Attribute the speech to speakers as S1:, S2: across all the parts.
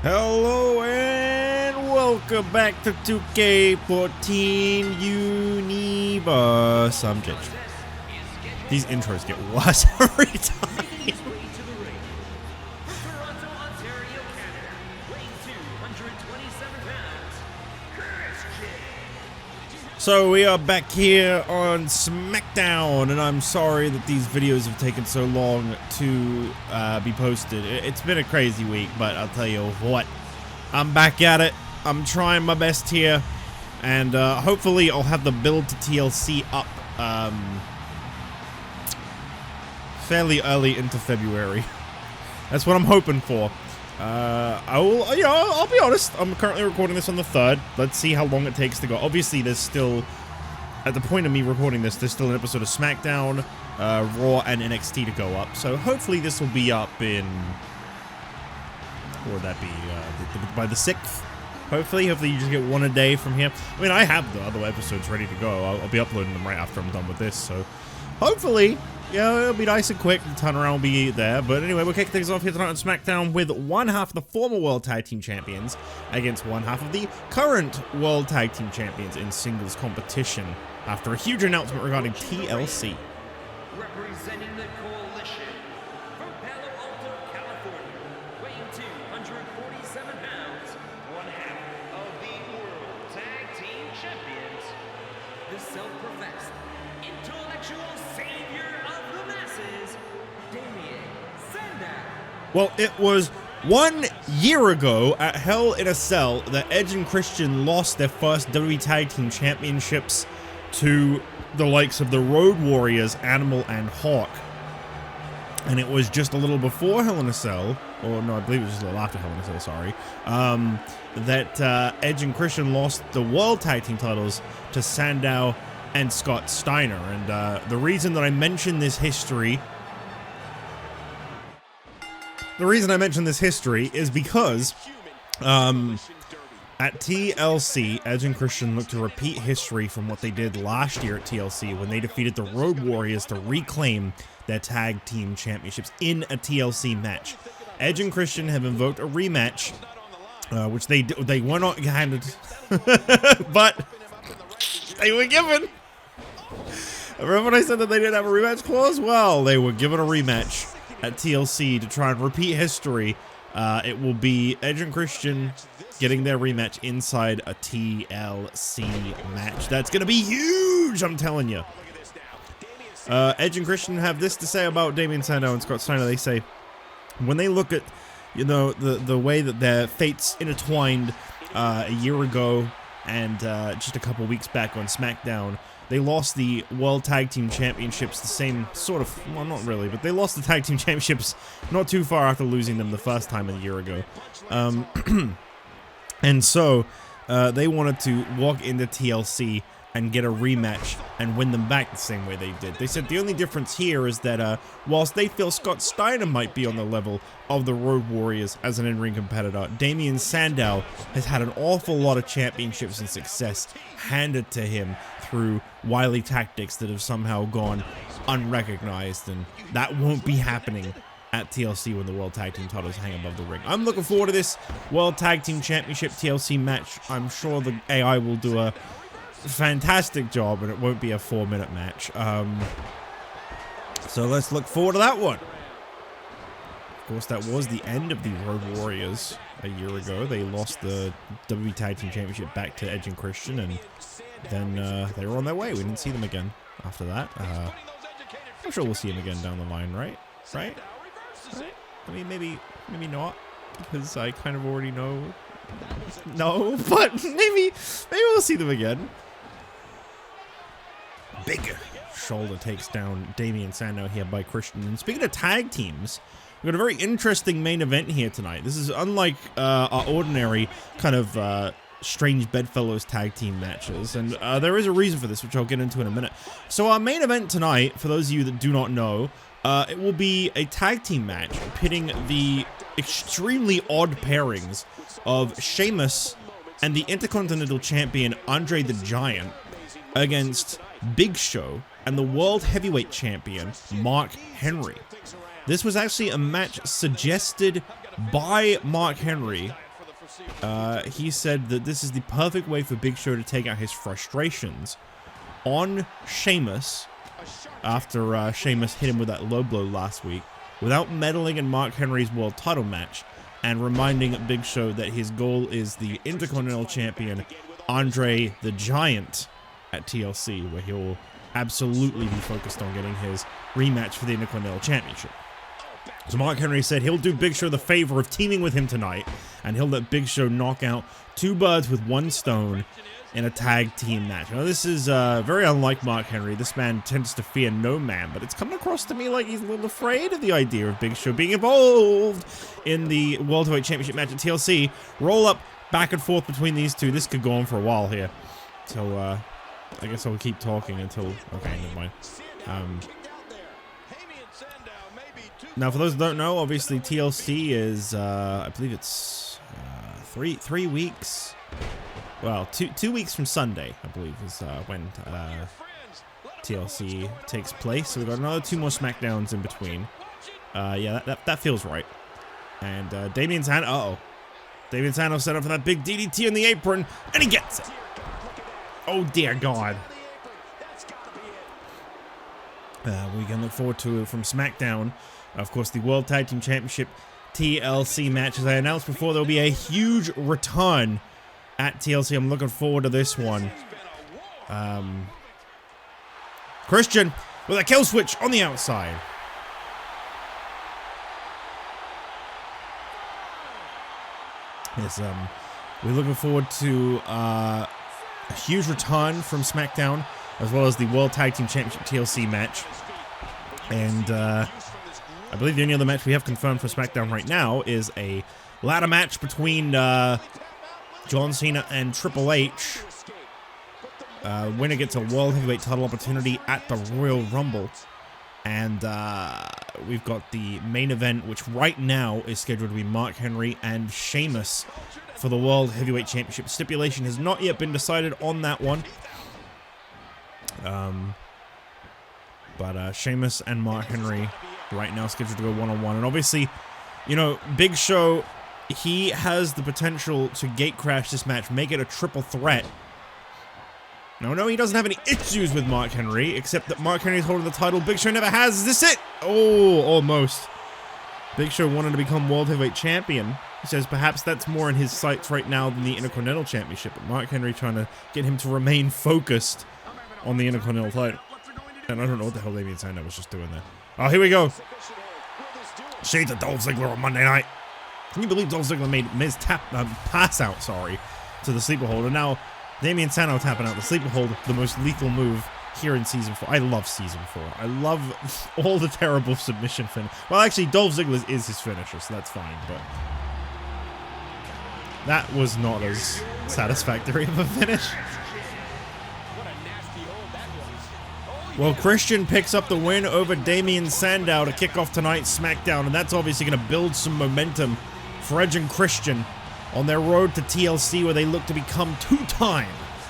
S1: Hello and welcome back to 2K14 Universe. I'm Jitch. These intros get worse every time. So we are back here on SmackDown, and I'm sorry that these videos have taken so long to be posted. It's been a crazy week, but I'll tell you what, I'm back at it. I'm trying my best here, and hopefully I'll have the build to TLC up fairly early into February. That's what I'm hoping for. I'll be honest, I'm currently recording this on the 3rd. Let's see how long it takes to go. Obviously, there's still, at the point of me recording this, there's still an episode of SmackDown, Raw, and NXT to go up. So hopefully this will be up in, what would that be, by the 6th? Hopefully you just get one a day from here. I mean, I have the other episodes ready to go. I'll be uploading them right after I'm done with this, so hopefully, yeah, it'll be nice and quick. The turnaround will be there. But anyway, we're kicking things off here tonight on SmackDown with one half of the former World Tag Team Champions against one half of the current World Tag Team Champions in singles competition after a huge announcement regarding TLC.
S2: Representing the coalition from Palo Alto, California, weighing 247 pounds, one half of the World Tag Team Champions, the self-professed intellectual savior of the masses, Damien, Sandow.
S1: Well, it was 1 year ago at Hell in a Cell that Edge and Christian lost their first WWE Tag Team Championships to the likes of the Road Warriors, Animal, and Hawk. And it was just a little before Hell in a Cell, or no, I believe it was just a little after Hell in a Cell, sorry, that Edge and Christian lost the World Tag Team titles to Sandow and Scott Steiner. And the reason that I mention this history, is because at TLC, Edge and Christian looked to repeat history from what they did last year at TLC when they defeated the Road Warriors to reclaim their tag team championships in a TLC match. Edge and Christian have invoked a rematch, which they were not handed, but they were given. Remember when I said that they didn't have a rematch clause? Well, they were given a rematch at TLC to try and repeat history. It will be Edge and Christian getting their rematch inside a TLC match. That's going to be huge, I'm telling you. Edge and Christian have this to say about Damien Sandow and Scott Steiner. They say, when they look at, you know, the way that their fates intertwined a year ago and just a couple weeks back on SmackDown, they lost the World Tag Team Championships the same sort of, well, not really, but they lost the Tag Team Championships not too far after losing them the first time a year ago. And so they wanted to walk into TLC and get a rematch and win them back the same way they did. They said the only difference here is that whilst they feel Scott Steiner might be on the level of the Road Warriors as an in-ring competitor, Damien Sandow has had an awful lot of championships and success handed to him through wily tactics that have somehow gone unrecognized, and that won't be happening at TLC when the World Tag Team titles hang above the ring. I'm looking forward to this World Tag Team Championship TLC match. I'm sure the AI will do a fantastic job, and it won't be a 4-minute match. So let's look forward to that one. Of course, that was the end of the Road Warriors a year ago. They lost the WWE Tag Team Championship back to Edge and Christian, and then they were on their way. We didn't see them again after that. I'm sure we'll see them again down the line, right? Right? I mean, maybe not, because I kind of already know. No, but maybe we'll see them again. Big shoulder takes down Damien Sandow here by Christian. And speaking of tag teams, we've got a very interesting main event here tonight. This is unlike our ordinary kind of strange bedfellows tag team matches, and there is a reason for this, which I'll get into in a minute. So our main event tonight, for those of you that do not know, it will be a tag team match pitting the extremely odd pairings of Sheamus and the Intercontinental Champion André the Giant against Big Show and the World Heavyweight Champion Mark Henry. This was actually a match suggested by Mark Henry he said that this is the perfect way for Big Show to take out his frustrations on Sheamus after Sheamus hit him with that low blow last week without meddling in Mark Henry's world title match, and reminding Big Show that his goal is the Intercontinental Champion André the Giant at TLC, where he'll absolutely be focused on getting his rematch for the Intercontinental Championship. So Mark Henry said he'll do Big Show the favor of teaming with him tonight, and he'll let Big Show knock out 2 birds with 1 stone in a tag team match. Now, this is very unlike Mark Henry. This man tends to fear no man, but it's coming across to me like he's a little afraid of the idea of Big Show being involved in the World Heavyweight Championship match at TLC. Roll up back and forth between these two. This could go on for a while here. So, I guess I'll keep talking until... Okay, never mind. Now, for those who don't know, obviously TLC is, I believe it's 3 weeks. Well, two weeks from Sunday, I believe, is when TLC takes place. So we've got another 2 more SmackDowns in between. Yeah, that feels right. And Damien Sandow, Damien Sandow set up for that big DDT in the apron, and he gets it. Oh dear God. We can look forward to from SmackDown. Of course, the World Tag Team Championship TLC match. As I announced before, there will be a huge return at TLC. I'm looking forward to this one. Christian with a kill switch on the outside. Yes, we're looking forward to a huge return from SmackDown, as well as the World Tag Team Championship TLC match. And I believe the only other match we have confirmed for SmackDown right now is a ladder match between John Cena and Triple H. Winner gets a World Heavyweight title opportunity at the Royal Rumble. And we've got the main event, which right now is scheduled to be Mark Henry and Sheamus for the World Heavyweight Championship. Stipulation has not yet been decided on that one. But Sheamus and Mark Henry right now scheduled to go one-on-one. And obviously, you know, Big Show, he has the potential to gate crash this match, make it a triple threat. No, he doesn't have any issues with Mark Henry, except that Mark Henry's holding the title. Big Show never has. Is this it? Oh, almost. Big Show wanted to become World Heavyweight Champion. He says perhaps that's more in his sights right now than the Intercontinental Championship. But Mark Henry trying to get him to remain focused on the Intercontinental title. And I don't know what the hell Damien Sandow was just doing there. Oh, here we go. Shades of Dolph Ziggler on Monday night. Can you believe Dolph Ziggler made Miz pass out, to the sleeper hold? And now Damien Sandow tapping out the sleeper hold, the most lethal move here in Season 4. I love Season 4. I love all the terrible submission finish. Well, actually, Dolph Ziggler is his finisher, so that's fine, but that was not as satisfactory of a finish. Well, Christian picks up the win over Damien Sandow to kick off tonight's SmackDown, and that's obviously going to build some momentum for Edge and Christian on their road to TLC, where they look to become 2-time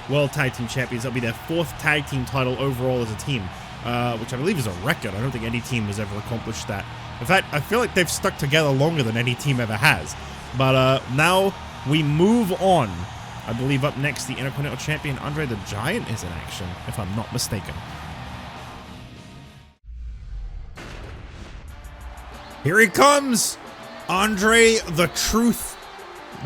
S1: World Tag Team Champions. That'll be their 4th tag team title overall as a team, which I believe is a record. I don't think any team has ever accomplished that. In fact, I feel like they've stuck together longer than any team ever has. But now we move on. I believe up next, the Intercontinental Champion André the Giant is in action, if I'm not mistaken. Here he comes! André the Truth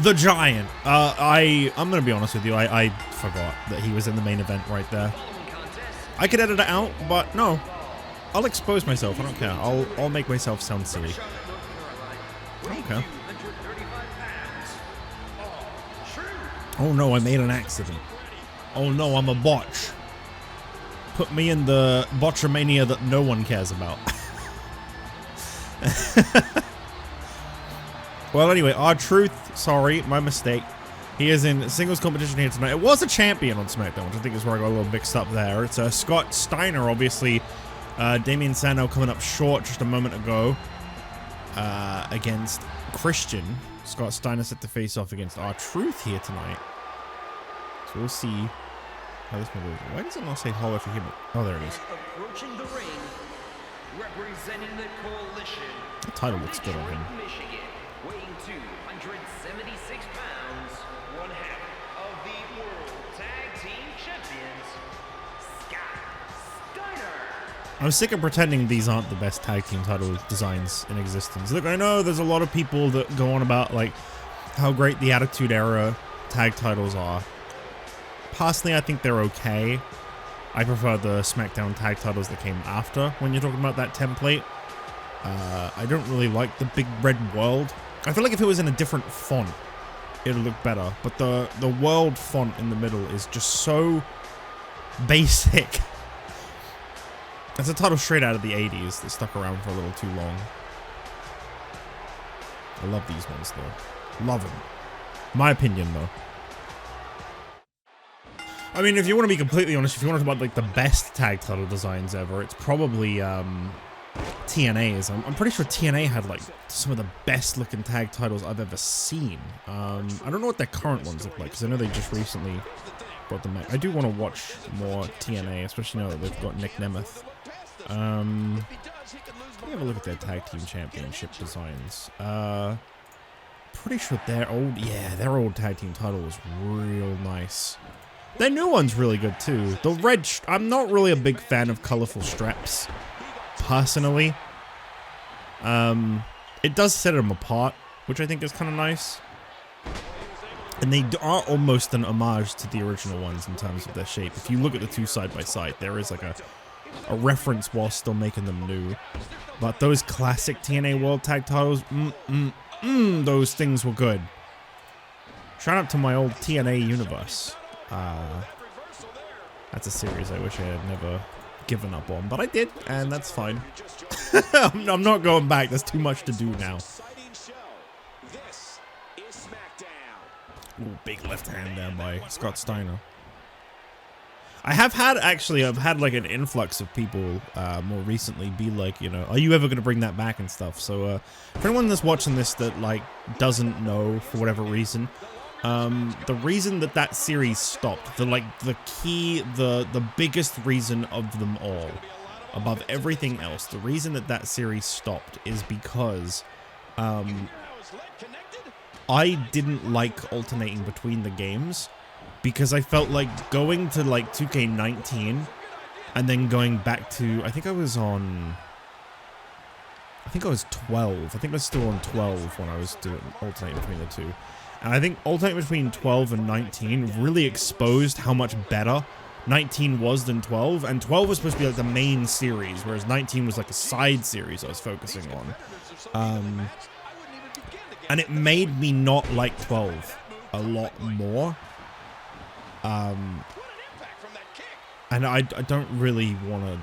S1: the Giant. I'm gonna be honest with you, I forgot that he was in the main event right there. I could edit it out, but no. I'll expose myself, I don't care. I'll make myself sound silly. Okay. Oh no, I made an accident. Oh no, I'm a botch. Put me in the botchamania that no one cares about. Well, anyway, R-Truth, sorry, my mistake. He is in singles competition here tonight. It was a champion on SmackDown, which I think is where I got a little mixed up there. It's Scott Steiner, obviously. Damien Sandow coming up short just a moment ago against Christian. Scott Steiner set to face off against R-Truth here tonight. So we'll see how this one goes. Why does it not say Hall for him? Oh, there it is.
S2: Approaching the ring, representing the coalition.
S1: The title looks good on him.
S2: 276 pounds, one half of the World Tag Team Champions, Steiner.
S1: I'm sick of pretending these aren't the best tag team title designs in existence. Look, I know there's a lot of people that go on about like how great the Attitude Era tag titles are. Personally, I think they're okay. I prefer the SmackDown tag titles that came after when you're talking about that template. I don't really like the big red world. I feel like if it was in a different font, it'll look better. But the world font in the middle is just so basic. It's a title straight out of the 80s that stuck around for a little too long. I love these ones though. Love them. My opinion though. I mean, if you want to be completely honest, if you want to talk about like the best tag title designs ever, it's probably TNA's. I'm pretty sure TNA had like some of the best looking tag titles I've ever seen. I don't know what their current ones look like because I know they just recently brought them back. I do want to watch more TNA, especially now that they've got Nick Nemeth. Let me have a look at their tag team championship designs. Pretty sure their old tag team title was real nice. Their new one's really good too. The red, I'm not really a big fan of colorful straps, personally. It does set them apart, which I think is kind of nice. And they are almost an homage to the original ones in terms of their shape. If you look at the two side by side, there is like a reference while still making them new. But those classic TNA World Tag titles, those things were good. Shout out to my old TNA universe. That's a series I wish I had never given up on, but I did, and that's fine. I'm not going back. There's too much to do now. Ooh, big left hand there by Scott Steiner. I've had like an influx of people more recently be like, you know, are you ever going to bring that back and stuff? So for anyone that's watching this that like doesn't know for whatever reason, the reason that series stopped, the biggest reason of them all, above everything else, the reason that series stopped is because I didn't like alternating between the games, because I felt like going to like 2K14 and then going back to, I think I was 12. I think I was still on 12 when I was doing alternating between the two. And I think alternating between 12 and 19 really exposed how much better 19 was than 12. And 12 was supposed to be like the main series, whereas 19 was like a side series I was focusing on. And it made me not like 12 a lot more. And I don't really want to,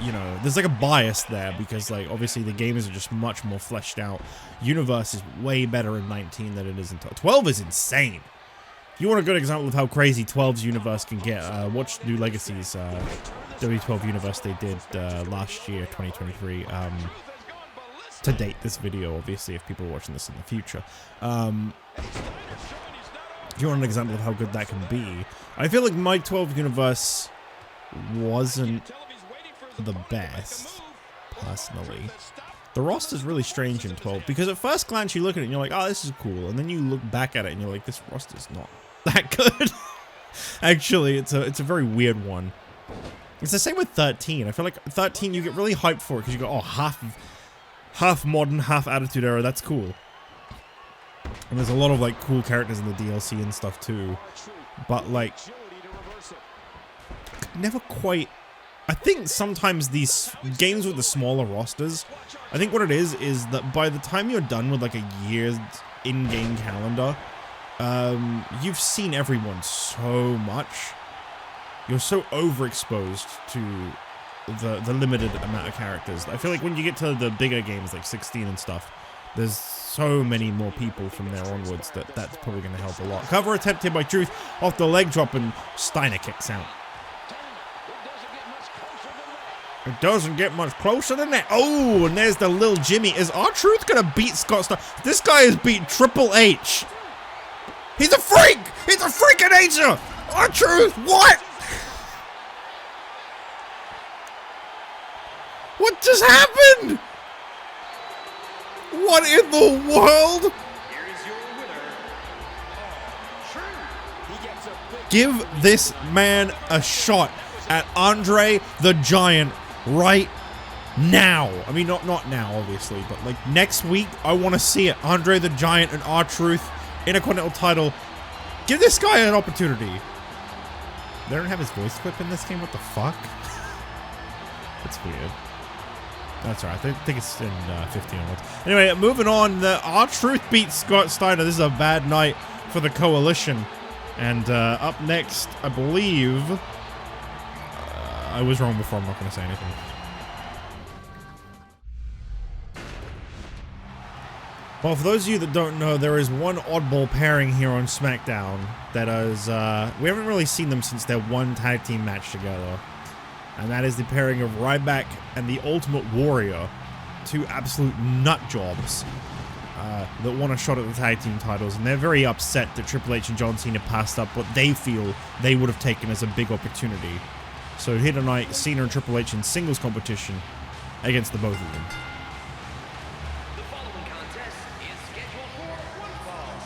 S1: you know, there's like a bias there because like obviously the games are just much more fleshed out. Universe is way better in 19 than it is in 12. 12 is insane. If you want a good example of how crazy 12's universe can get, watch New Legacy's W12 universe they did last year, 2023. To date this video, obviously, if people are watching this in the future. If you want an example of how good that can be, I feel like my 12 universe wasn't the best, personally. The roster's really strange in 12, because at first glance you look at it and you're like, oh, this is cool, and then you look back at it and you're like, this roster's not that good. Actually, it's a very weird one. It's the same with 13. I feel like 13 you get really hyped for it because you go, oh, half modern, half Attitude Era, that's cool. And there's a lot of like cool characters in the DLC and stuff too, but like never quite. I think sometimes these games with the smaller rosters, I think what it is that by the time you're done with like a year's in-game calendar, you've seen everyone so much. You're so overexposed to the limited amount of characters. I feel like when you get to the bigger games like 16 and stuff, there's so many more people from there onwards that's probably going to help a lot. Cover attempt here by Truth off the leg drop, and Steiner kicks out. It doesn't get much closer than that. Oh, and there's the little Jimmy. Is R-Truth going to beat Scott Steiner? This guy has beat Triple H. He's a freak. He's a freak of nature. R-Truth, what? What just happened? What in the world?
S2: Here is your winner. True. He gets a big
S1: Give this man a shot at André the Giant right now. I mean, not now, obviously, but like next week, I want to see it. André the Giant and R-Truth, Intercontinental title. Give this guy an opportunity. They don't have his voice clip in this game? What the fuck? That's weird. That's right. I think it's in 15 onwards. Anyway, moving on. The R-Truth beats Scott Steiner. This is a bad night for the Coalition. And up next, I believe... I was wrong before. I'm not going to say anything. Well, for those of you that don't know, there is one oddball pairing here on SmackDown that is, we haven't really seen them since their one tag team match together. And that is the pairing of Ryback and the Ultimate Warrior. Two absolute nut jobs that want a shot at the tag team titles. And they're very upset that Triple H and John Cena passed up what they feel they would have taken as a big opportunity. So here tonight, Cena and Triple H in singles competition against the both of them.
S2: The following contest is scheduled for one fall.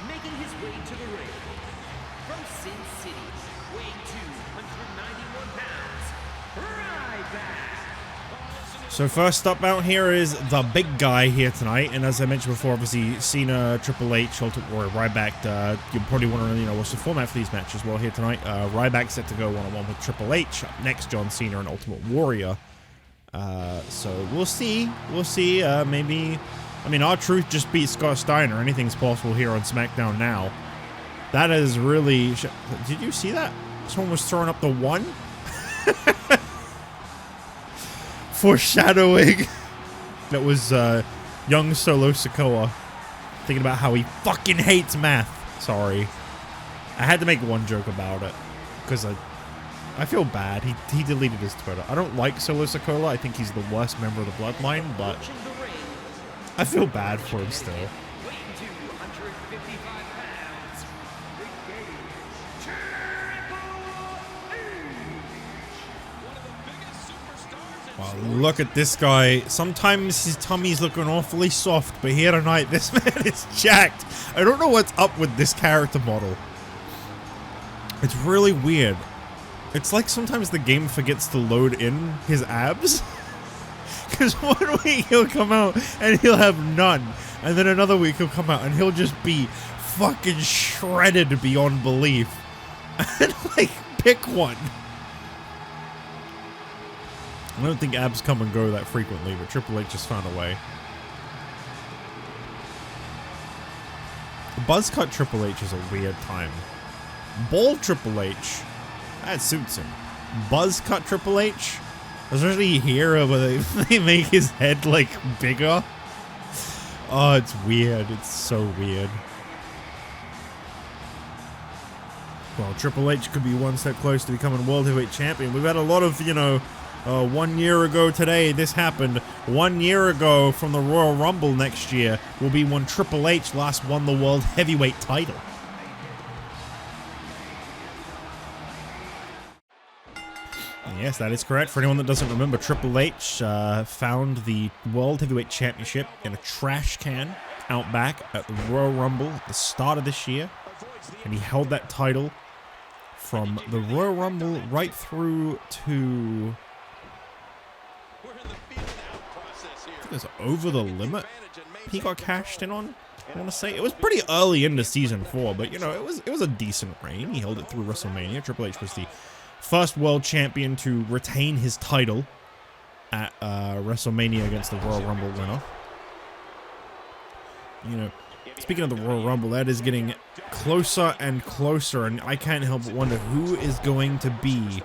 S2: Making his way to the ring from Sin City, weighing 291 pounds, Ryback.
S1: So first up out here is the big guy here tonight, and as I mentioned before, obviously Cena, Triple H, Ultimate Warrior, Ryback. You're probably wondering, what's the format for these matches? Well, here tonight, Ryback set to go one-on-one with Triple H. Up next, John Cena and Ultimate Warrior. So we'll see. We'll see. Maybe. I mean, R-Truth just beat Scott Steiner. Anything's possible here on SmackDown now. That is really. Did you see that? Someone was throwing up the one. Foreshadowing. That was young Solo Sikoa thinking about how he fucking hates math. Sorry. I had to make one joke about it because I feel bad. He deleted his Twitter. I don't like Solo Sikoa. I think he's the worst member of the Bloodline, but I feel bad for him still.
S2: Weighing 255 pounds,
S1: Wow, look at this guy. Sometimes his tummy's looking awfully soft, but here tonight, this man is jacked. I don't know what's up with this character model. It's really weird. It's like sometimes the game forgets to load in his abs. Because one week he'll come out and he'll have none. And then another week he'll come out and he'll just be fucking shredded beyond belief. And like, pick one. I don't think abs come and go that frequently, but Triple H just found a way. Buzz cut Triple H is a weird time. Bald Triple H, that suits him. Buzz cut Triple H, especially here where they make his head like bigger. Oh, it's weird. It's so weird. Well, Triple H could be one step closer to becoming World Heavyweight Champion. We've had a lot of, 1 year ago today, this happened. 1 year ago from the Royal Rumble next year will be when Triple H last won the World Heavyweight title. Yes, that is correct. For anyone that doesn't remember, Triple H found the World Heavyweight Championship in a trash can out back at the Royal Rumble at the start of this year. And he held that title from the Royal Rumble right through to... I think it was Over the Limit he got cashed in on, I want to say. It was pretty early into Season 4, but, it was a decent reign. He held it through WrestleMania. Triple H was the first world champion to retain his title at WrestleMania against the Royal Rumble winner. Speaking of the Royal Rumble, that is getting closer and closer, and I can't help but wonder who is going to be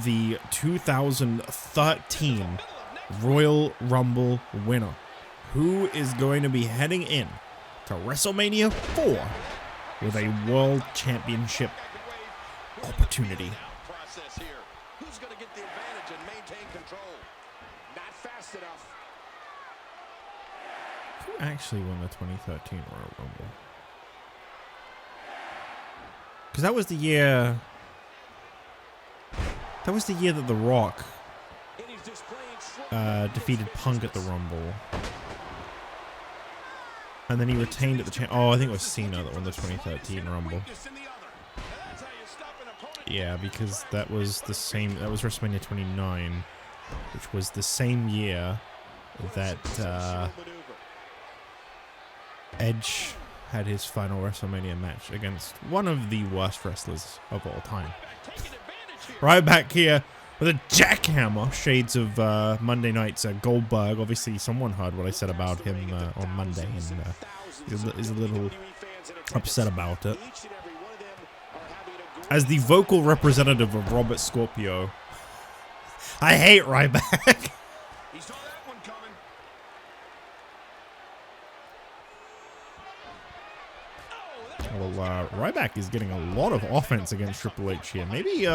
S1: the 2013 Royal Rumble winner. Who is going to be heading in to WrestleMania 4 with a World Championship opportunity?
S3: Who's going to get the advantage and maintain control? Not fast enough.
S1: Who actually won the 2013 Royal Rumble? Because that was the year... That was the year that The Rock defeated Punk at the Rumble. And then he retained at the oh, I think it was Cena that won the 2013 Rumble. Yeah, because that was the same, that was WrestleMania 29, which was the same year that Edge had his final WrestleMania match against one of the worst wrestlers of all time. Ryback here with a jackhammer, shades of Monday night's Goldberg. Obviously, someone heard what I said about him on Monday, and is a little upset about it. As the vocal representative of Robert Scorpio, I hate Ryback. Well, Ryback is getting a lot of offense against Triple H here. Maybe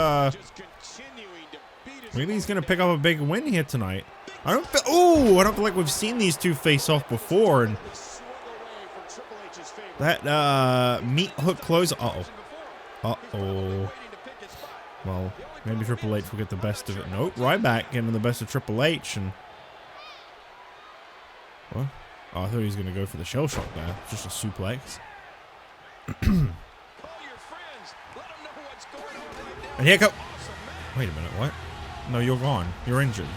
S1: he's gonna pick up a big win here tonight. I don't feel like we've seen these two face off before, and that meat hook close. Well, maybe Triple H will get the best of it. Nope, Ryback getting the best of Triple H, and what? Oh, I thought he was gonna go for the shell shock there. Just a suplex. And here go. Wait a minute, what? No, you're gone. You're injured.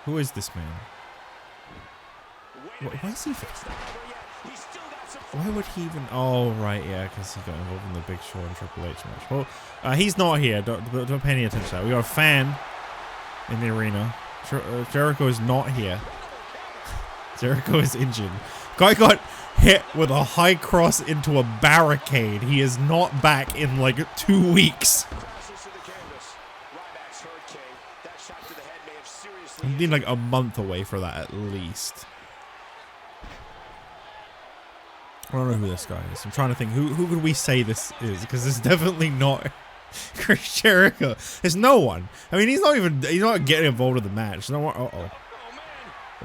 S1: Who is this man? Why is he? Why would he even? Oh, right, yeah, because he got involved in the Big Show and Triple H match. Well, he's not here. Don't pay any attention to that. We got a fan in the arena. Jericho is not here. Jericho is injured. Guy got hit with a high cross into a barricade. He is not back in like 2 weeks. I need like a month away for that at least. I don't know who this guy is. I'm trying to think who could we say this is, because it's definitely not Chris Jericho. There's no one. I mean, he's not getting involved in the match. No one. Well,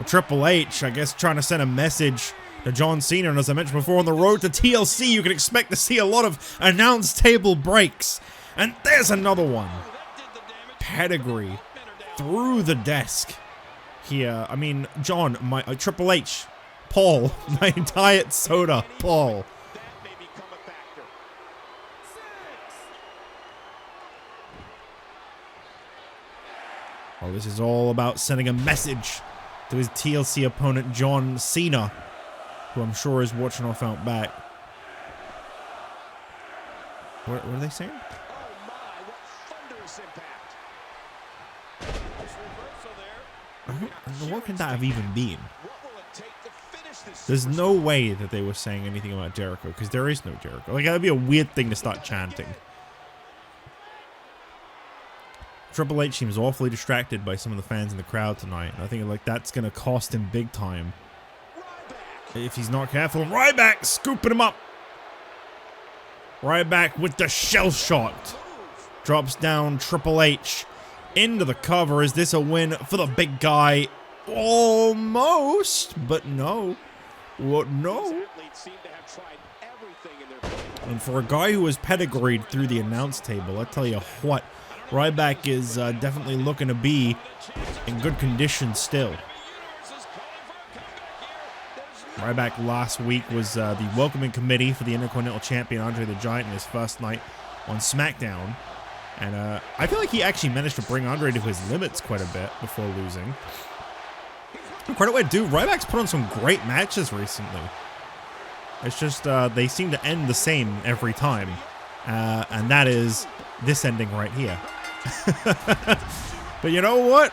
S1: Triple H, I guess, trying to send a message to John Cena, and as I mentioned before, on the road to TLC, you can expect to see a lot of announce table breaks. And there's another one. Pedigree through the desk here. I mean, John, my Triple H, Paul, my diet soda, Paul. Well, this is all about sending a message to his TLC opponent, John Cena, who I'm sure is watching off out back. What are they saying? What could that have even been? There's no way that they were saying anything about Jericho, because there is no Jericho. Like, that'd be a weird thing to start chanting. Triple H seems awfully distracted by some of the fans in the crowd tonight. I think like that's gonna cost him big time if he's not careful. Ryback scooping him up. Ryback with the shell shot. Drops down Triple H into the cover. Is this a win for the big guy? Almost, but no. What? No. And for a guy who was pedigreed through the announce table, I tell you what, Ryback is definitely looking to be in good condition still. Ryback last week was the welcoming committee for the Intercontinental Champion André the Giant in his first night on SmackDown. And I feel like he actually managed to bring André to his limits quite a bit before losing. Credit where due, Ryback's put on some great matches recently. It's just they seem to end the same every time. And that is this ending right here. But you know what?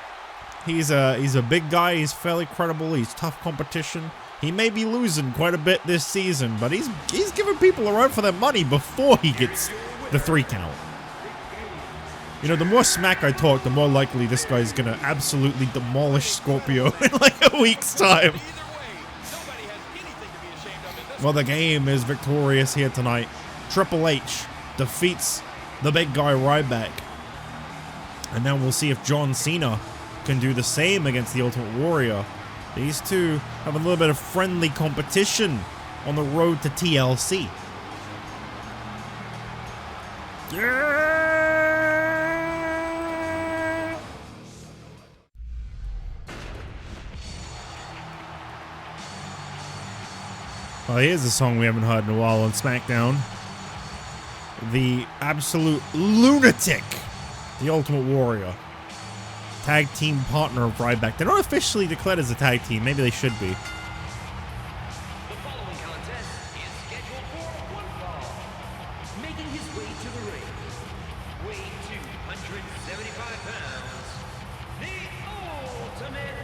S1: He's a big guy. He's fairly credible. He's tough competition. He may be losing quite a bit this season, but he's giving people a run for their money before he gets the 3 count. You know, the more smack I talk, the more likely this guy's gonna absolutely demolish Scorpio in like a week's time. Well, the game is victorious here tonight. Triple H defeats the big guy Ryback. And now we'll see if John Cena can do the same against the Ultimate Warrior. These two have a little bit of friendly competition on the road to TLC. Yeah! Well, here's a song we haven't heard in a while on SmackDown. The absolute lunatic, the Ultimate Warrior, tag team partner of Ryback. They're not officially declared as a tag team. Maybe they should be.
S2: The following contest is scheduled for one fall. Making his way to the ring, weighing 275 pounds, the Ultimate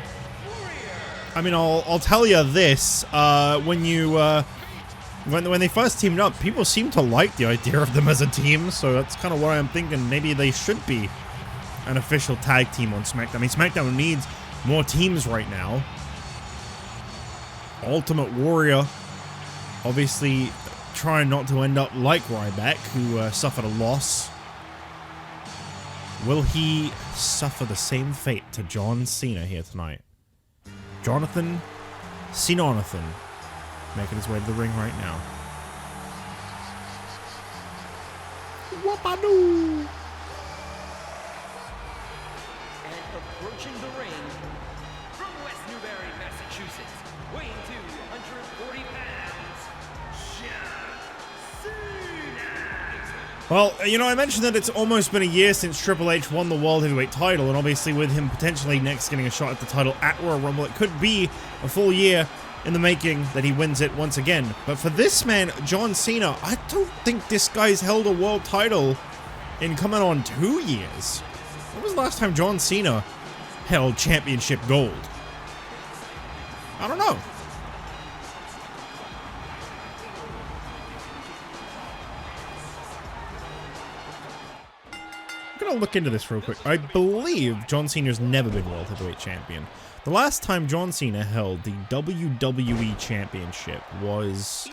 S2: Warrior.
S1: I mean, I'll tell you this. When they first teamed up, people seemed to like the idea of them as a team. So that's kind of what I'm thinking. Maybe they should be an official tag team on SmackDown. I mean, SmackDown needs more teams right now. Ultimate Warrior, obviously trying not to end up like Ryback, who suffered a loss. Will he suffer the same fate to John Cena here tonight? Jonathan Cena-onathan making his way to the ring right now. Whoop-a-doo!
S2: And approaching the ring from West Newbury, Massachusetts, weighing 240 pounds, John Cena.
S1: Well, you know, I mentioned that it's almost been a year since Triple H won the World Heavyweight title, and obviously with him potentially next getting a shot at the title at Royal Rumble, it could be a full year in the making that he wins it once again. But for this man, John Cena, I don't think this guy's held a world title in coming on 2 years. When was the last time John Cena held championship gold? I don't know. I'm gonna look into this real quick. I believe John Cena's never been World Heavyweight Champion. The last time John Cena held the WWE Championship was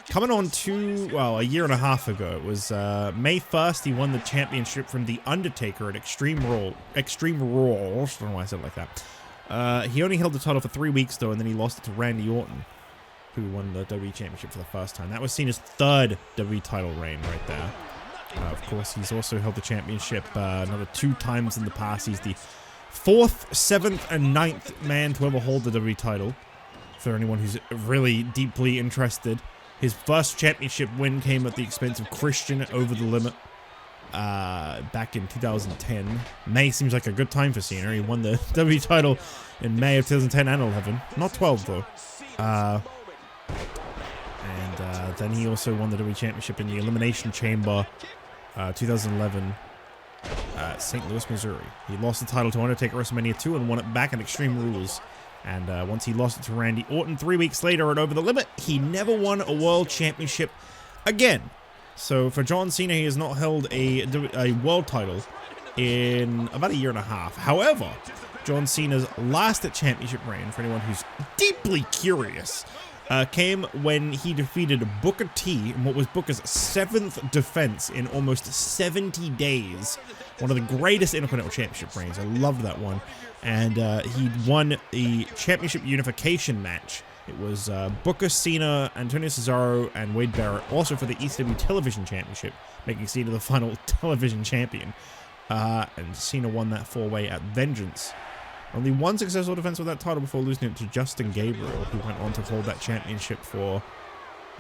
S1: coming on a year and a half ago. It was May 1st. He won the championship from The Undertaker at Extreme Raw. I don't know why I said it like that. He only held the title for 3 weeks, though, and then he lost it to Randy Orton, who won the WWE Championship for the first time. That was Cena's third WWE title reign right there. Of course, he's also held the championship another 2 times in the past. He's the 4th, 7th, and 9th man to ever hold the WWE title, for anyone who's really deeply interested. His first championship win came at the expense of Christian over the limit back in 2010. May seems like a good time for Cena. He won the WWE title in May of 2010 and 11. Not 12, though. Then he also won the WWE Championship in the Elimination Chamber 2011 at St. Louis, Missouri. He lost the title to Undertaker at WrestleMania 2 and won it back in Extreme Rules. And once he lost it to Randy Orton 3 weeks later at Over the Limit, he never won a World Championship again. So for John Cena, he has not held a world title in about a year and a half. However, John Cena's last championship reign, for anyone who's deeply curious, came when he defeated Booker T in what was Booker's 7th defense in almost 70 days. One of the greatest Intercontinental Championship reigns. I loved that one. And he won a championship unification match. It was Booker, Cena, Antonio Cesaro, and Wade Barrett, also for the ECW Television Championship, making Cena the final television champion. And Cena won that 4-way at Vengeance. Only one successful defense with that title before losing it to Justin Gabriel, who went on to hold that championship for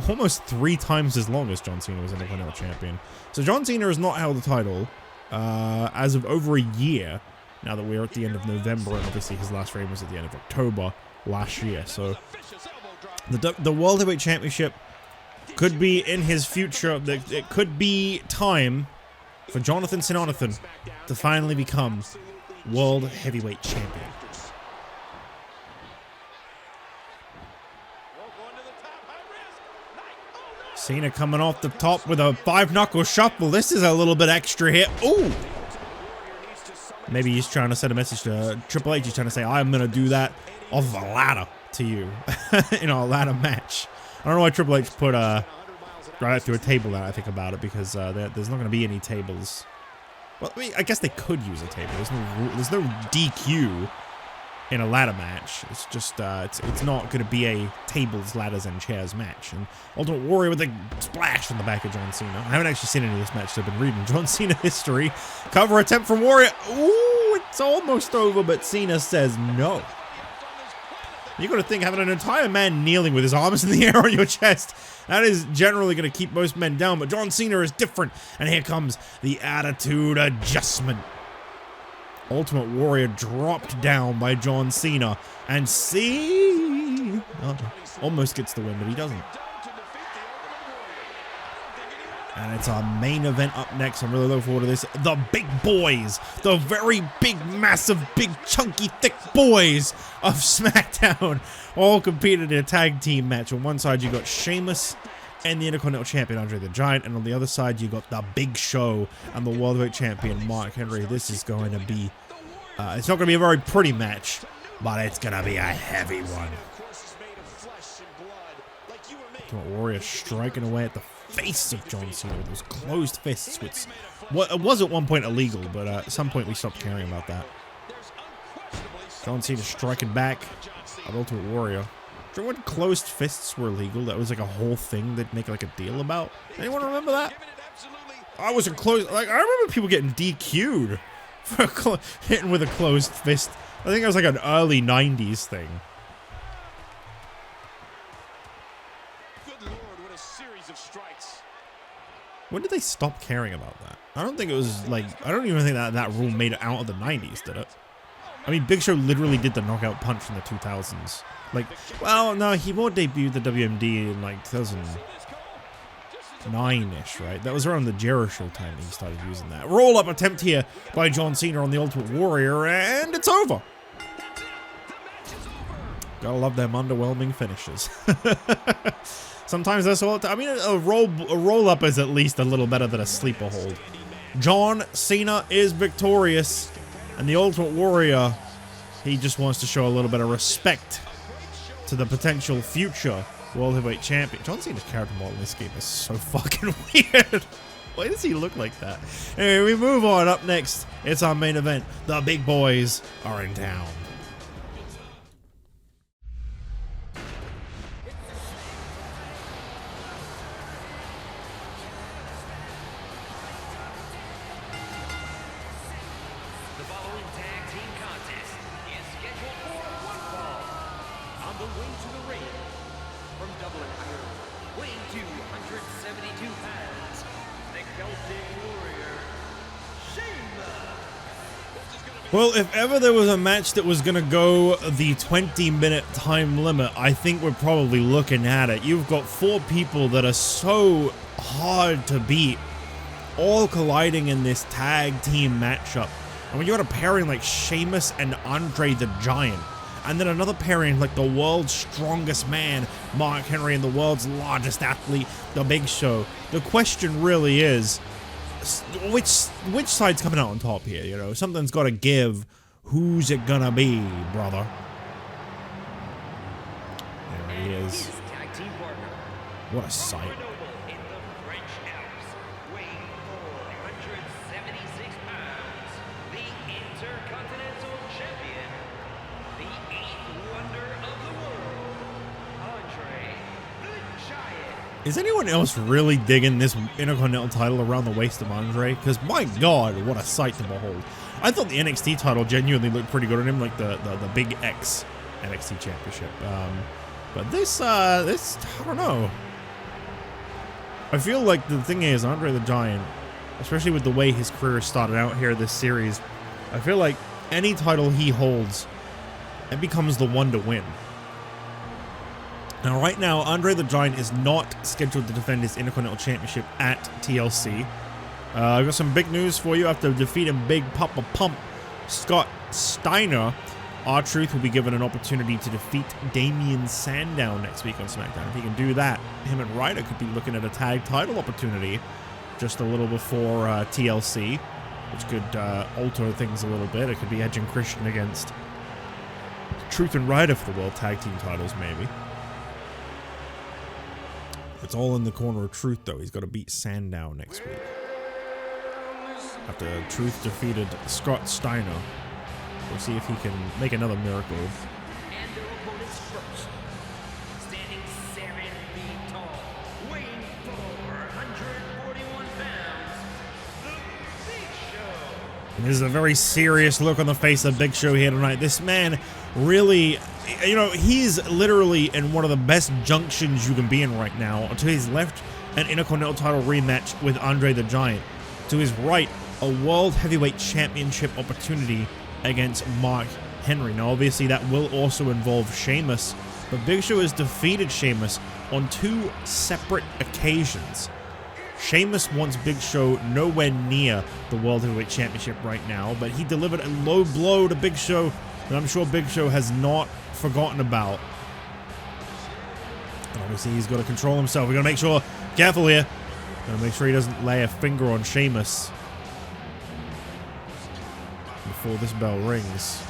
S1: almost 3 times as long as John Cena was Intercontinental Champion. So John Cena has not held the title as of over a year, now that we're at the end of November, and obviously his last reign was at the end of October last year. So the World Heavyweight Championship could be in his future. It could be time for Jonathan Cena-onathan to finally become World Heavyweight Champion. Cena coming off the top with a 5-knuckle shuffle. This is a little bit extra here. Ooh! Maybe he's trying to send a message to Triple H. He's trying to say, I'm going to do that off of a ladder to you in a ladder match. I don't know why Triple H put right through a table now I think about it, because there's not going to be any tables. Well, I mean, I guess they could use a table. There's no DQ in a ladder match. It's just it's not going to be a tables, ladders, and chairs match. And Ultimate Warrior with a splash on the back of John Cena. I haven't actually seen any of this match, so I've been reading John Cena history. Cover attempt from Warrior. Ooh, it's almost over, but Cena says no. You got to think, having an entire man kneeling with his arms in the air on your chest, that is generally going to keep most men down, but John Cena is different, and here comes the Attitude Adjustment. Ultimate Warrior dropped down by John Cena, and almost gets the win, but he doesn't. And it's our main event up next. I'm really looking forward to this. The big boys, the very big, massive, big, chunky, thick boys of SmackDown all competed in a tag team match. On one side, you got Sheamus and the Intercontinental Champion, André the Giant. And on the other side, you got the Big Show and the Worldwide Champion, Mark Henry. This is going to be, it's not going to be a very pretty match, but it's going to be a heavy one. Ultimate Warrior striking away at the face of John Cena with those closed fists, which was at one point illegal, but at some point we stopped caring about that. John Cena striking back at Ultimate Warrior. Do you remember when closed fists were illegal? That was like a whole thing they'd make like a deal about. Anyone remember that? I was a closed, like, I remember people getting DQ'd for hitting with a closed fist. I think it was like an early 90s thing. When did they stop caring about that? I don't think it was like, I don't even think that rule made it out of the 90s, did it? I mean, Big Show literally did the knockout punch in the 2000s. Like, well, no, he more debuted the WMD in like 2009-ish, right? That was around the Jericho time that he started using that. Roll-up attempt here by John Cena on the Ultimate Warrior, and it's over. Gotta love them underwhelming finishes. Sometimes that's all. I mean, a roll up is at least a little better than a sleeper hold. John Cena is victorious, and the Ultimate Warrior, he just wants to show a little bit of respect to the potential future World Heavyweight Champion. John Cena's character model in this game is so fucking weird. Why does he look like that? Anyway, we move on. Up next, it's our main event. The big boys are in town. Well, if ever there was a match that was going to go the 20-minute time limit, I think we're probably looking at it. You've got four people that are so hard to beat, all colliding in this tag team matchup. And when you got a pairing like Sheamus and André the Giant, and then another pairing like the world's strongest man, Mark Henry, and the world's largest athlete, the Big Show, the question really is, which side's coming out on top here? You know, something's got to give. Who's it gonna be, brother? There he is. What a sight.
S2: The Intercontinental Champion, the 8th wonder of the world, André the Giant.
S1: Is anyone else really digging this Intercontinental title around the waist of André? Because my God, what a sight to behold. I thought the NXT title genuinely looked pretty good on him, like the Big X NXT Championship. But this, I don't know. I feel like the thing is, André the Giant, especially with the way his career started out here this series, I feel like any title he holds, it becomes the one to win. Now, right now, André the Giant is not scheduled to defend his Intercontinental Championship at TLC. I've got some big news for you. After defeating Big Papa Pump Scott Steiner, R-Truth will be given an opportunity to defeat Damien Sandow next week on SmackDown. If he can do that, him and Ryder could be looking at a tag title opportunity just a little before TLC, which could alter things a little bit. It could be Edge and Christian against Truth and Ryder for the World Tag Team titles, maybe. It's all in the corner of Truth, though. He's got to beat Sandow next week. After Truth defeated Scott Steiner, we'll see if he can make another miracle.
S2: And their opponents first. Standing 7 feet tall, weighing 441 pounds, the Big Show.
S1: And there's a very serious look on the face of Big Show here tonight. This man really, you know, he's literally in one of the best junctions you can be in right now. To his left, an Intercontinental title rematch with André the Giant. To his right, a World Heavyweight Championship opportunity against Mark Henry. Now, obviously, that will also involve Sheamus, but Big Show has defeated Sheamus on 2 separate occasions. Sheamus wants Big Show nowhere near the World Heavyweight Championship right now, but he delivered a low blow to Big Show that I'm sure Big Show has not forgotten about. And obviously, he's got to control himself. We're going to make sure, careful here, going to make sure he doesn't lay a finger on Sheamus before this bell rings.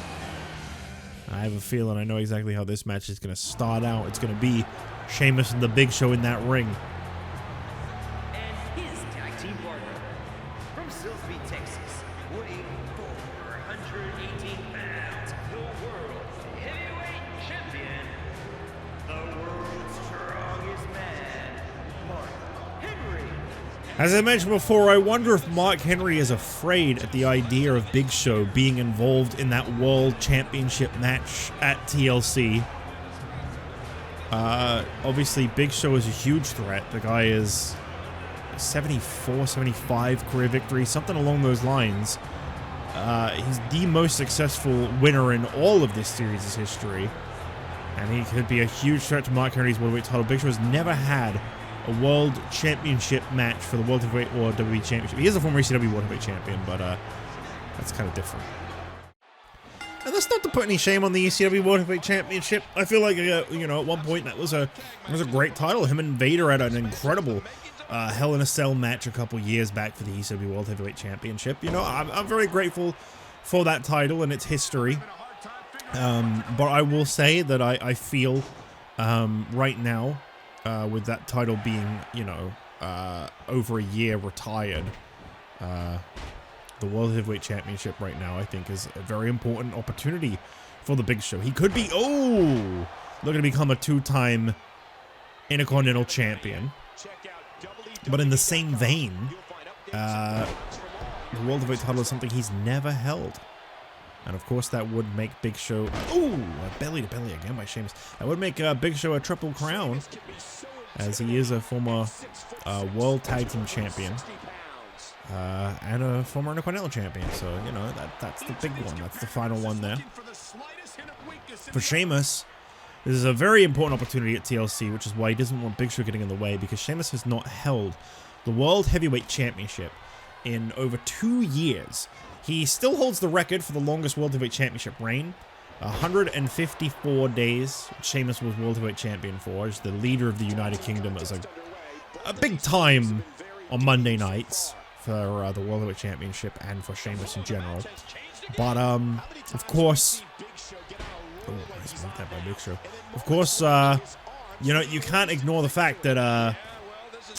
S1: I have a feeling I know exactly how this match is going to start out. It's going to be Sheamus and the Big Show in that ring.
S2: And his tag team partner from Silsbee, Texas, weighing 418 pounds, the World Heavyweight Champion, the world's strongest man, Mark Henry.
S1: As I mentioned before, I wonder if Mark Henry is afraid at the idea of Big Show being involved in that World Championship match at TLC. Obviously, Big Show is a huge threat. The guy is 74, 75 career victories, something along those lines. He's the most successful winner in all of this series' history. And he could be a huge threat to Mark Henry's worldweight title. Big Show has never had a World Championship match for the World Heavyweight or WWE Championship. He is a former ECW World Heavyweight Champion, but that's kind of different. And that's not to put any shame on the ECW World Heavyweight Championship. I feel like, you know, at one point that was a great title. Him and Vader had an incredible Hell in a Cell match a couple years back for the ECW World Heavyweight Championship. You know, I'm very grateful for that title and its history. But I will say that I feel right now, with that title being, you know, over a year retired, the World Heavyweight Championship right now, I think, is a very important opportunity for the Big Show. He could be, looking to become a 2-time Intercontinental Champion. But in the same vein, the World Heavyweight title is something he's never held. And of course, that would make Big Show, belly to belly again by Sheamus. That would make Big Show a Triple Crown, as he is a former World Tag Team Champion. And a former Intercontinental Champion, so, you know, that's the big one. That's the final one there. For Sheamus, this is a very important opportunity at TLC, which is why he doesn't want Big Show getting in the way, because Sheamus has not held the World Heavyweight Championship in over 2 years. He still holds the record for the longest World Heavyweight Championship reign. 154 days Sheamus was World Heavyweight Champion for, as the leader of the United Kingdom as a big time on Monday nights for the World Heavyweight Championship and for Sheamus in general. But, of course... nice move there by Big Show. Of course, you know, you can't ignore the fact that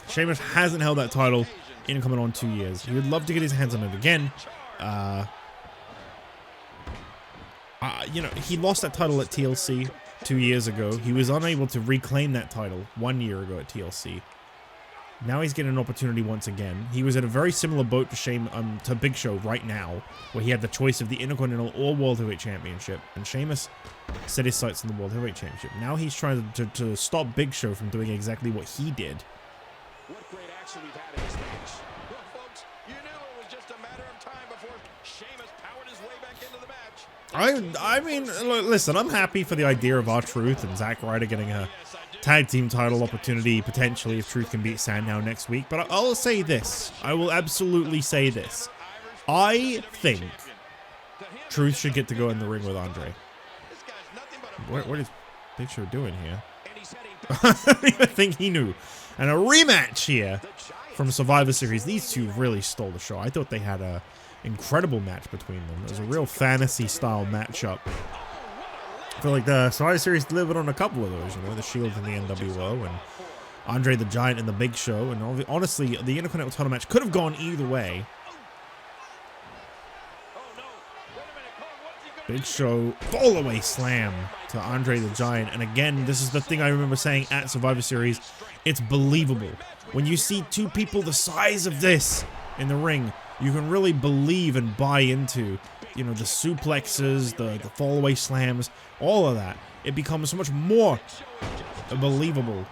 S1: Sheamus hasn't held that title in coming on 2 years. He would love to get his hands on it again. You know, he lost that title at TLC 2 years ago. He was unable to reclaim that title 1 year ago at TLC. Now he's getting an opportunity once again. He was at a very similar boat to Big Show right now, where he had the choice of the Intercontinental or World Heavyweight Championship, and Sheamus set his sights on the World Heavyweight Championship. Now he's trying to stop Big Show from doing exactly what he did.
S3: What great action we've had in this match. Well, folks, you knew it was just a matter of time before Sheamus powered his way back into the match.
S1: I mean, listen, I'm happy for the idea of R-Truth and Zack Ryder getting a tag team title opportunity, potentially, if Truth can beat Sandow next week. But I'll say this. I will absolutely say this. I think Truth should get to go in the ring with Andre. What is Big Show doing here? I don't even think he knew. And a rematch here from Survivor Series. These two really stole the show. I thought they had a incredible match between them. It was a real fantasy-style matchup. I feel like the Survivor Series delivered on a couple of those, you know, the Shield and the NWO, and André the Giant and the Big Show. And honestly, the Intercontinental title match could have gone either way. Big Show fall-away slam to André the Giant. And again, this is the thing I remember saying at Survivor Series. It's believable. When you see two people the size of this in the ring, you can really believe and buy into, you know, the suplexes, the fall-away slams, all of that. it becomes so much more believable.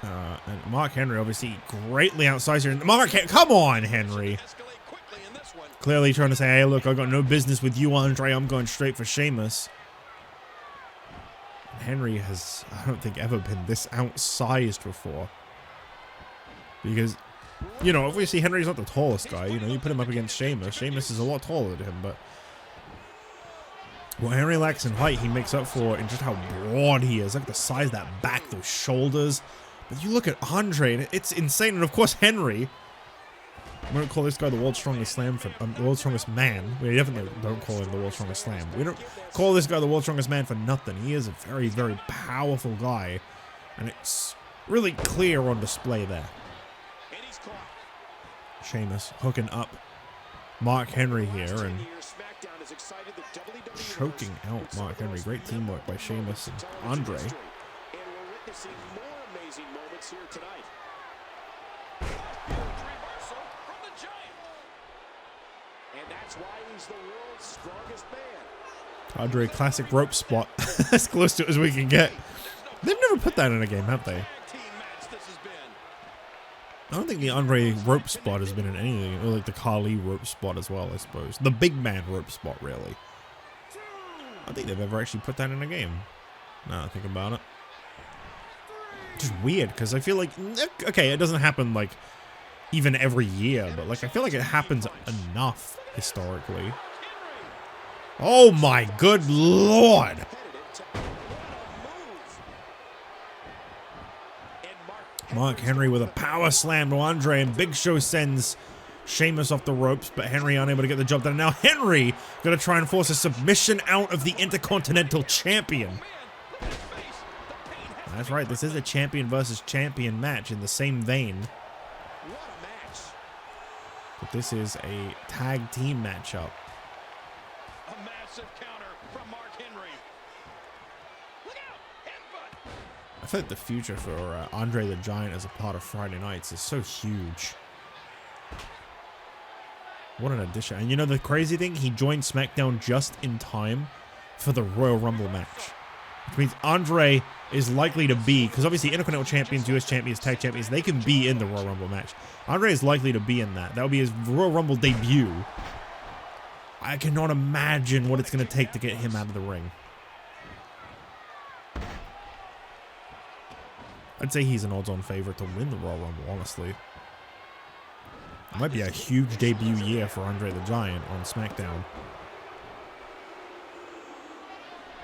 S1: And Mark Henry obviously greatly outsized here. Come on, Henry. Clearly trying to say, hey, look, I got no business with you, Andre. I'm going straight for Sheamus. Henry has, I don't think, ever been this outsized before. Because, you know, obviously Henry's not the tallest guy. You know, you put him up against Sheamus. Sheamus is a lot taller than him, but what Henry lacks in height, he makes up for in just how broad he is. Look at the size of that back, those shoulders. But you look at Andre, and it's insane. And of course, Henry. We don't call this guy the world's strongest slam for the world's strongest man. We definitely don't call him the world's strongest slam. We don't call this guy the world's strongest man for nothing. He is a very, very powerful guy, and it's really clear on display there. Sheamus hooking up Mark Henry here and choking out Mark Henry. Great teamwork by Sheamus and Andre. Andre, classic rope spot. As close to it as we can get. They've never put that in a game, have they? I don't think the Andre rope spot has been in anything. Or like the Khali rope spot as well, I suppose. The big man rope spot, really. I don't think they've ever actually put that in a game. Now I think about it. Just weird, because I feel like, okay, it doesn't happen like even every year, but like I feel like it happens enough historically. Oh my good lord! Mark Henry with a power slam to Andre, and Big Show sends Sheamus off the ropes, but Henry unable to get the job done. Now Henry gonna try and force a submission out of the Intercontinental Champion. That's right, this is a champion versus champion match in the same vein. But this is a tag team matchup.
S3: A massive counter from Mark Henry. Look out, headbutt.
S1: I feel like the future for André the Giant as a part of Friday nights is so huge. What an addition. And you know the crazy thing? He joined SmackDown just in time for the Royal Rumble match. Which means Andre is likely to be, because obviously Intercontinental Champions, US Champions, Tag Champions, they can be in the Royal Rumble match. Andre is likely to be in that. That will be his Royal Rumble debut. I cannot imagine what it's going to take to get him out of the ring. I'd say he's an odds-on favorite to win the Royal Rumble, honestly. It might be a huge debut year for André the Giant on SmackDown.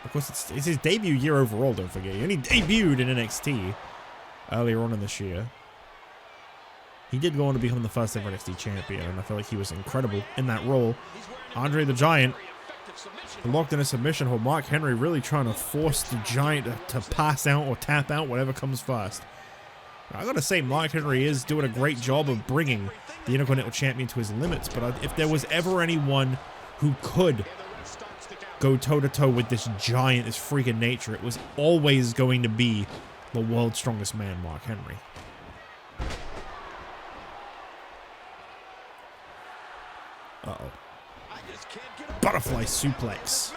S1: Of course, it's his debut year overall, don't forget. He only debuted in NXT earlier on in this year. He did go on to become the first ever NXT champion, and I feel like he was incredible in that role. André the Giant locked in a submission hold. Mark Henry really trying to force the Giant to pass out or tap out, whatever comes first. I gotta say, Mark Henry is doing a great job of bringing the Intercontinental Champion to his limits, but if there was ever anyone who could go toe-to-toe with this giant, this freak of nature, it was always going to be the world's strongest man, Mark Henry. Uh-oh. Butterfly suplex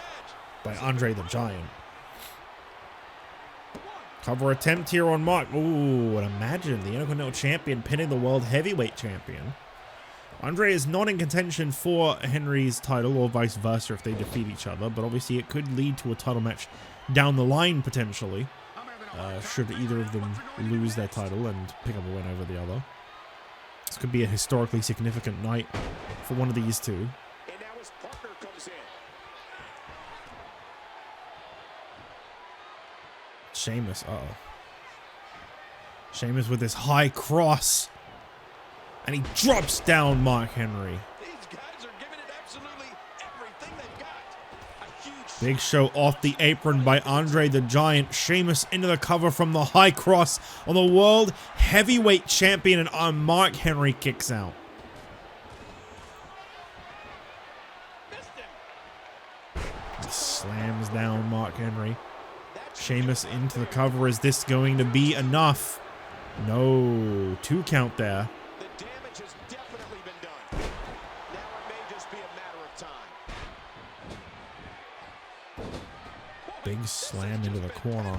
S1: by André the Giant. Cover attempt here on Mark. Ooh, and imagine the Intercontinental Champion pinning the World Heavyweight Champion. Andre is not in contention for Henry's title, or vice versa if they defeat each other, but obviously it could lead to a title match down the line, potentially, should either of them lose their title and pick up a win over the other. This could be a historically significant night for one of these two.
S3: And now his partner comes in.
S1: Sheamus, uh-oh. Sheamus with his high cross. And he drops down Mark Henry.
S3: These guys are giving it absolutely everything they've got. A huge
S1: Big Show off the apron by André the Giant. Sheamus into the cover from the high cross on the World Heavyweight Champion, and Mark Henry kicks out. He slams down Mark Henry. Sheamus into the cover. Is this going to be enough? No. 2 count there.
S3: The damage has definitely been done. Now it may just be a matter of time.
S1: Big slam into the corner.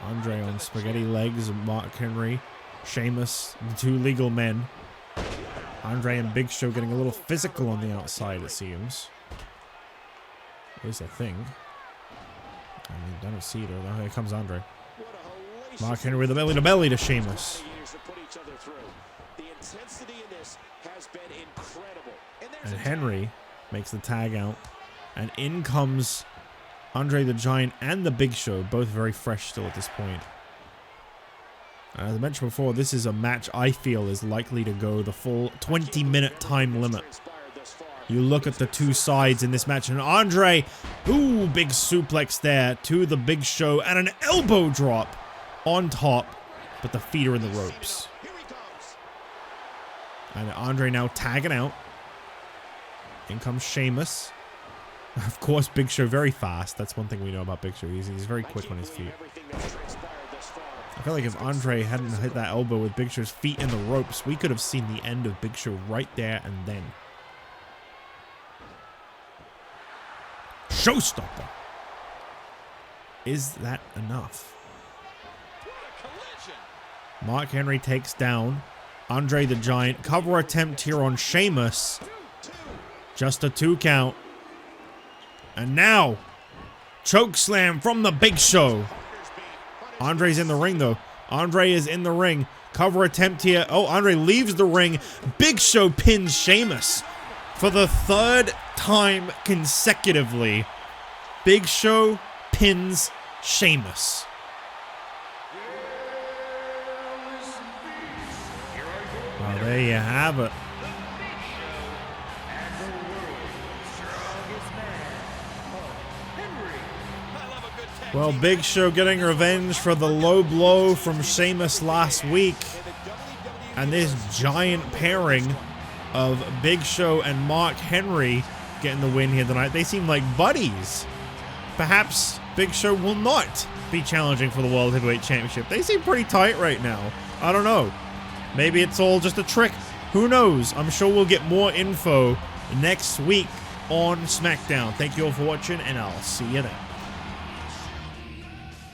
S1: Andre on spaghetti legs, Mark Henry, Sheamus, the two legal men. Andre and Big Show getting a little physical on the outside, it seems. At least I think. I mean, I don't see it. Oh, here comes Andre. Mark Henry with the belly-to-belly to Sheamus. And Henry makes the tag out. And in comes André the Giant and the Big Show, both very fresh still at this point. As I mentioned before, this is a match I feel is likely to go the full 20-minute time limit. You look at the two sides in this match, and Andre, ooh, big suplex there to the Big Show, and an elbow drop on top, but the feet are in the ropes. And Andre now tagging out. In comes Sheamus. Of course, Big Show very fast. That's one thing we know about Big Show. He's very quick on his feet. I feel like if Andre hadn't hit that elbow with Big Show's feet in the ropes, we could have seen the end of Big Show right there and then. Showstopper. Is that enough? Mark Henry takes down Andre the Giant. Cover attempt here on Sheamus. Just a 2 count. And now, chokeslam from the Big Show. Andre's in the ring, though. Andre is in the ring. Cover attempt here. Oh, Andre leaves the ring. Big Show pins Sheamus. For the 3rd time consecutively, Big Show pins Sheamus. Well, there you have it. Well, Big Show getting revenge for the low blow from Sheamus last week. And this giant pairing of Big Show and Mark Henry getting the win here tonight. They seem like buddies. Perhaps Big Show will not be challenging for the World Heavyweight Championship. They seem pretty tight right now. I don't know. Maybe it's all just a trick. Who knows? I'm sure we'll get more info next week on SmackDown. Thank you all for watching, and I'll see you then.